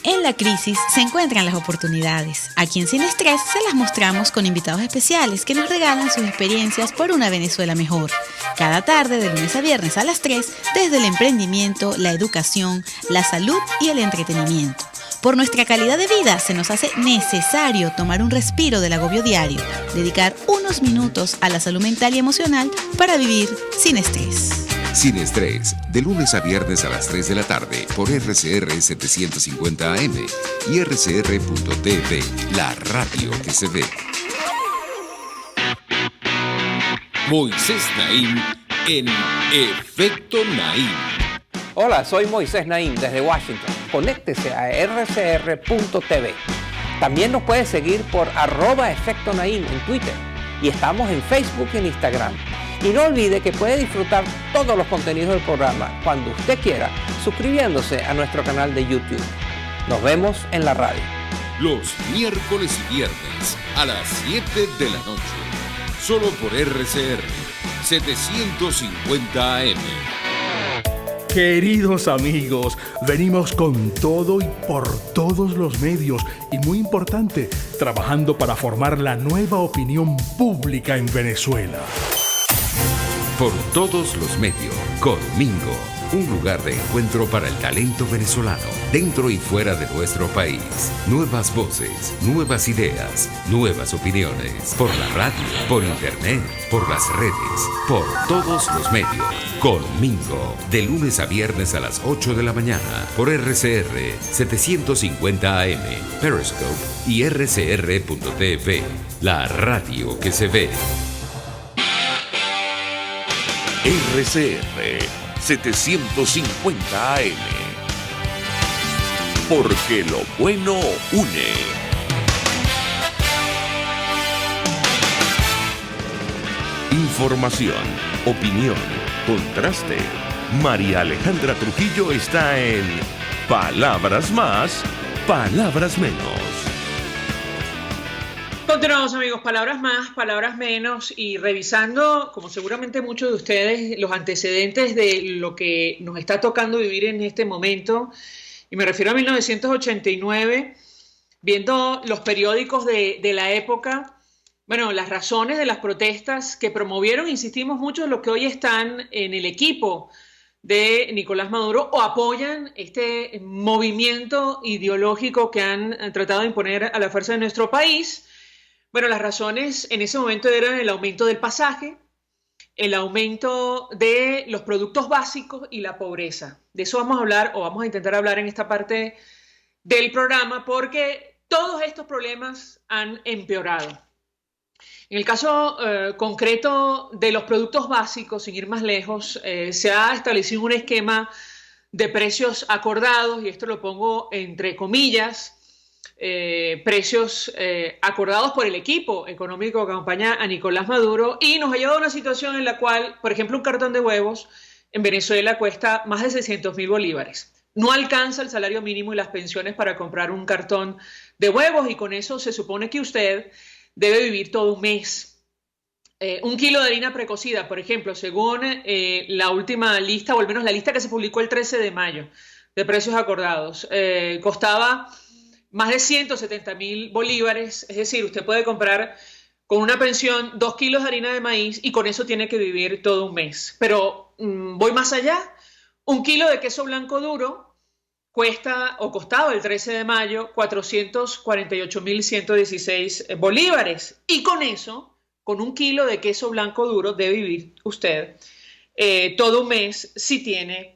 En la crisis se encuentran las oportunidades. Aquí en Sin Estrés se las mostramos con invitados especiales que nos regalan sus experiencias por una Venezuela mejor. Cada tarde, de lunes a viernes a las 3, desde el emprendimiento, la educación, la salud y el entretenimiento. Por nuestra calidad de vida se nos hace necesario tomar un respiro del agobio diario, dedicar unos minutos a la salud mental y emocional para vivir sin estrés. Sin Estrés, de lunes a viernes a las 3 de la tarde por RCR 750 AM y rcr.tv, la radio que se ve. Moisés Naim en Efecto Naim. Hola, soy Moisés Naim desde Washington. Conéctese a rcr.tv. También nos puede seguir por @Efecto Naim en Twitter y estamos en Facebook y en Instagram. Y no olvide que puede disfrutar todos los contenidos del programa cuando usted quiera, suscribiéndose a nuestro canal de YouTube. Nos vemos en la radio. Los miércoles y viernes a las 7 de la noche. Solo por RCR 750 AM. Queridos amigos, venimos con todo y por todos los medios y muy importante, trabajando para formar la nueva opinión pública en Venezuela. Por todos los medios, con Mingo, un lugar de encuentro para el talento venezolano, dentro y fuera de nuestro país. Nuevas voces, nuevas ideas, nuevas opiniones, por la radio, por internet, por las redes, por todos los medios. Con Mingo, de lunes a viernes a las 8 de la mañana, por RCR 750 AM, Periscope y rcr.tv, la radio que se ve. RCR 750 AM. Porque lo bueno une. Información, opinión, contraste. María Alejandra Trujillo está en Palabras Más, Palabras Menos. Continuamos, amigos, palabras más, palabras menos, y revisando, como seguramente muchos de ustedes, los antecedentes de lo que nos está tocando vivir en este momento, y me refiero a 1989, viendo los periódicos de la época, bueno, las razones de las protestas que promovieron, insistimos, muchos de los que hoy están en el equipo de Nicolás Maduro o apoyan este movimiento ideológico que han tratado de imponer a la fuerza de nuestro país. Bueno, las razones en ese momento eran el aumento del pasaje, el aumento de los productos básicos y la pobreza. De eso vamos a hablar, o vamos a intentar hablar en esta parte del programa, porque todos estos problemas han empeorado. En el caso concreto de los productos básicos, sin ir más lejos, se ha establecido un esquema de precios acordados, y esto lo pongo entre comillas, precios acordados por el equipo económico que acompaña a Nicolás Maduro, y nos ha llevado a una situación en la cual, por ejemplo, un cartón de huevos en Venezuela cuesta más de 600.000 bolívares. No alcanza el salario mínimo y las pensiones para comprar un cartón de huevos, y con eso se supone que usted debe vivir todo un mes. Un kilo de harina precocida, por ejemplo, según la última lista, o al menos la lista que se publicó el 13 de mayo de precios acordados, costaba más de 170.000 bolívares, es decir, usted puede comprar con una pensión 2 kilos de harina de maíz y con eso tiene que vivir todo un mes. Pero voy más allá, un kilo de queso blanco duro cuesta, o costaba el 13 de mayo, 448.116 bolívares. Y con eso, con un kilo de queso blanco duro, debe vivir usted todo un mes si tiene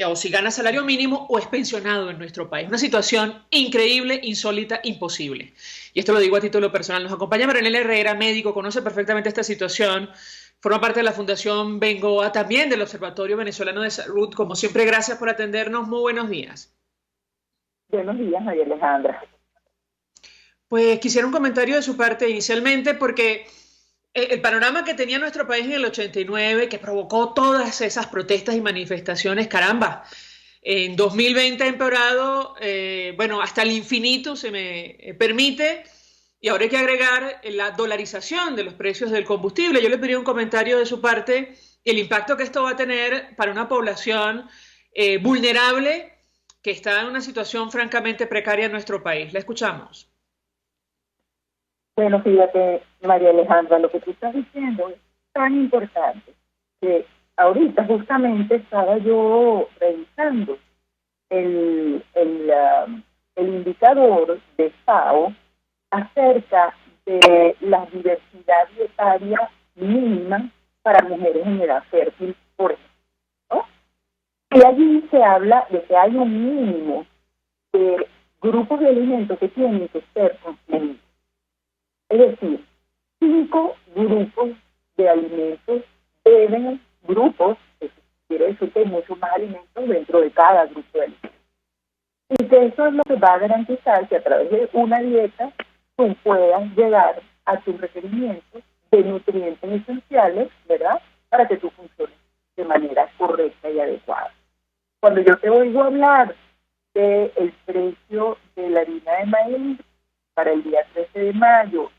o si gana salario mínimo o es pensionado en nuestro país. Una situación increíble, insólita, imposible. Y esto lo digo a título personal. Nos acompaña Maranela Herrera, médico, conoce perfectamente esta situación, forma parte de la Fundación Bengoa, también del Observatorio Venezolano de Salud. Como siempre, gracias por atendernos. Muy buenos días. Buenos días, María Alejandra. Pues quisiera un comentario de su parte inicialmente, porque El panorama que tenía nuestro país en el 89, que provocó todas esas protestas y manifestaciones, caramba, en 2020 ha empeorado, bueno, hasta el infinito se me permite, y ahora hay que agregar la dolarización de los precios del combustible. Yo le pediría un comentario de su parte, el impacto que esto va a tener para una población vulnerable que está en una situación francamente precaria en nuestro país. La escuchamos. Bueno, fíjate, María Alejandra, lo que tú estás diciendo es tan importante que ahorita justamente estaba yo revisando el indicador de FAO acerca de la diversidad dietaria mínima para mujeres en edad fértil, por ejemplo, ¿no? Y allí se habla de que hay un mínimo de grupos de alimentos que tienen que ser consumidos. Es decir, 5 grupos de alimentos grupos, eso quiere decir que hay muchos más alimentos dentro de cada grupo de alimentos. Y que eso es lo que va a garantizar que a través de una dieta tú puedas llegar a tus requerimientos de nutrientes esenciales, ¿verdad? Para que tú funciones de manera correcta y adecuada. Cuando yo te oigo hablar del precio de la harina de maíz para el día 13 de mayo,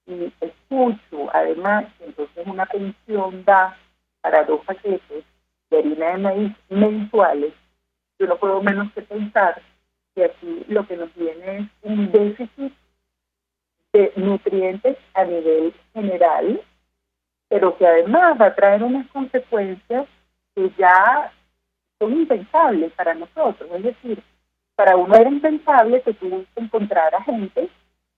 y escucho además que entonces una pensión da para 2 paquetes de harina de maíz mensuales, yo no puedo menos que pensar que aquí lo que nos viene es un déficit de nutrientes a nivel general, pero que además va a traer unas consecuencias que ya son impensables para nosotros. Es decir, para uno era impensable que tú encontraras gente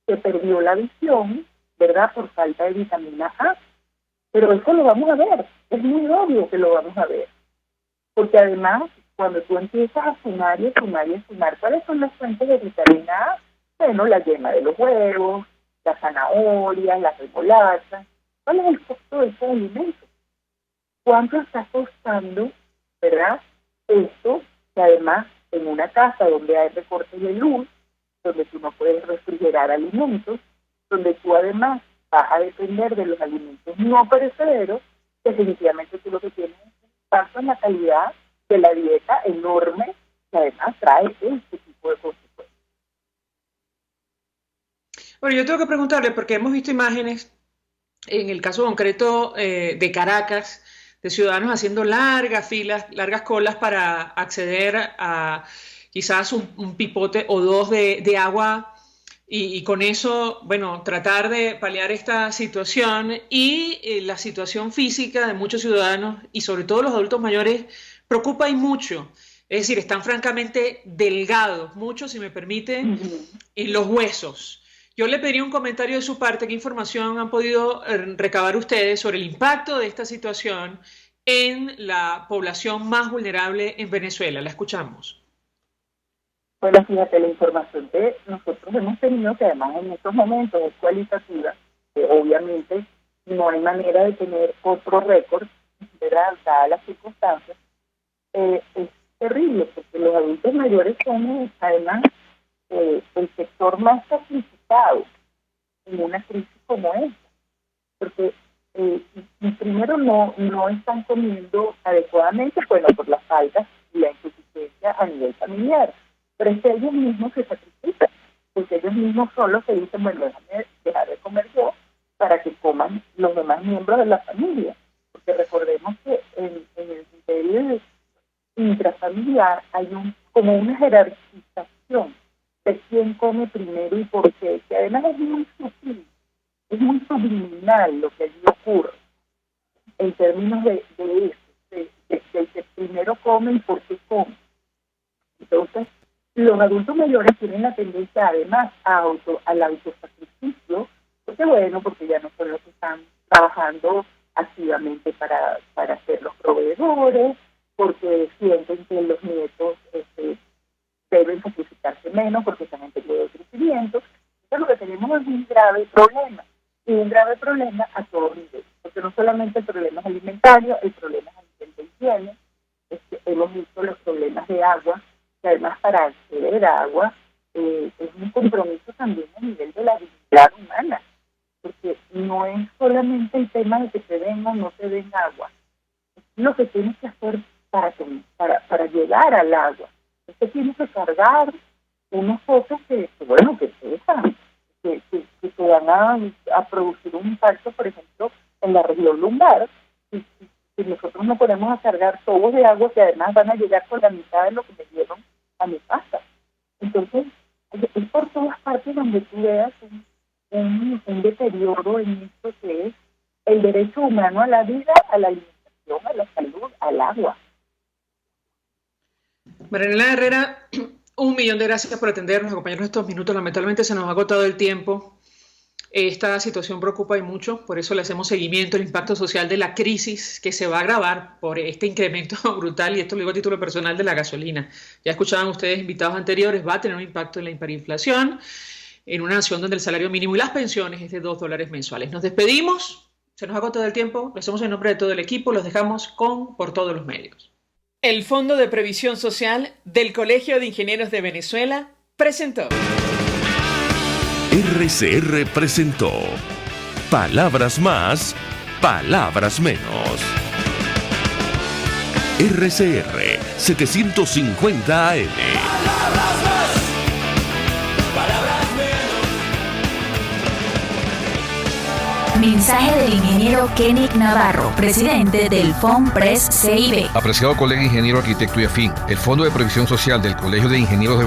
que perdió la visión, ¿verdad?, por falta de vitamina A. Pero eso lo vamos a ver, es muy obvio que lo vamos a ver. Porque además, cuando tú empiezas a sumar y a sumar y a sumar, ¿cuáles son las fuentes de vitamina A? Bueno, la yema de los huevos, las zanahorias, las remolachas. ¿Cuál es el costo de esos alimentos? ¿Cuánto está costando, verdad, esto? Que además, en una casa donde hay recortes de luz, donde tú no puedes refrigerar alimentos, donde tú además vas a depender de los alimentos no perecederos, definitivamente tú lo que tienes es un impacto en la calidad de la dieta enorme, que además trae este tipo de consecuencias. Bueno, yo tengo que preguntarle, porque hemos visto imágenes, en el caso concreto de Caracas, de ciudadanos haciendo largas filas, largas colas para acceder a quizás un pipote o dos de agua y con eso, bueno, tratar de paliar esta situación y la situación física de muchos ciudadanos y sobre todo los adultos mayores preocupa y mucho. Es decir, están francamente delgados, muchos, si me permite, en los huesos. Yo le pediría un comentario de su parte, qué información han podido recabar ustedes sobre el impacto de esta situación en la población más vulnerable en Venezuela. La escuchamos. Bueno, fíjate, la información que nosotros hemos tenido, que además en estos momentos es cualitativa, que obviamente no hay manera de tener otro récord, ¿verdad?, dadas las circunstancias, es terrible, porque los adultos mayores son además el sector más sacrificado en una crisis como esta, porque primero no están comiendo adecuadamente, bueno, por las faltas y la insuficiencia a nivel familiar, pero es que ellos mismos se sacrifican, porque ellos mismos son los que dicen, bueno, déjame dejar de comer yo para que coman los demás miembros de la familia, porque recordemos que en el nivel intrafamiliar hay como una jerarquización de quién come primero y por qué, que además es muy sutil, es muy subliminal lo que allí ocurre en términos de eso, de que primero come y por qué come. Entonces, los adultos mayores tienen la tendencia además al autosacrificio, porque ya no son los que están trabajando activamente para ser los proveedores, porque sienten que los nietos deben sacrificarse menos porque están en periodo de crecimiento. Entonces lo que tenemos es un grave problema, y un grave problema a todos niveles, porque no solamente el problema es alimentario, el problema es a nivel de higiene, hemos visto los problemas de agua, que además para acceder a agua es un compromiso también a nivel de la dignidad humana. porque no es solamente el tema de que te den o no te den agua, es lo que tienes que hacer para llegar al agua. Usted tiene que cargar unos focos que pesan, que te van a producir un impacto, por ejemplo, en la región lumbar. Si nosotros no ponemos a cargar tubos de agua que además van a llegar con la mitad de lo que me dieron a mi casa. Entonces, es por todas partes donde tú veas un deterioro en esto que es el derecho humano a la vida, a la alimentación, a la salud, al agua. Marianela Herrera, 1.000.000 de gracias por atendernos, acompañarnos estos minutos. Lamentablemente se nos ha agotado el tiempo. Esta situación preocupa y mucho, por eso le hacemos seguimiento al impacto social de la crisis que se va a agravar por este incremento brutal, y esto lo digo a título personal, de la gasolina. Ya escuchaban ustedes invitados anteriores, va a tener un impacto en la hiperinflación, en una nación donde el salario mínimo y las pensiones es de $2 mensuales. Nos despedimos, se nos ha agotado el tiempo, lo hacemos en nombre de todo el equipo, los dejamos por todos los medios. El Fondo de Previsión Social del Colegio de Ingenieros de Venezuela presentó. RCR presentó Palabras Más, Palabras Menos. RCR 750 AM. Palabras más, palabras menos. Mensaje del ingeniero Kenick Navarro, presidente del FOMPRES CIB. Apreciado colega ingeniero, arquitecto y afín, el Fondo de Previsión Social del Colegio de Ingenieros de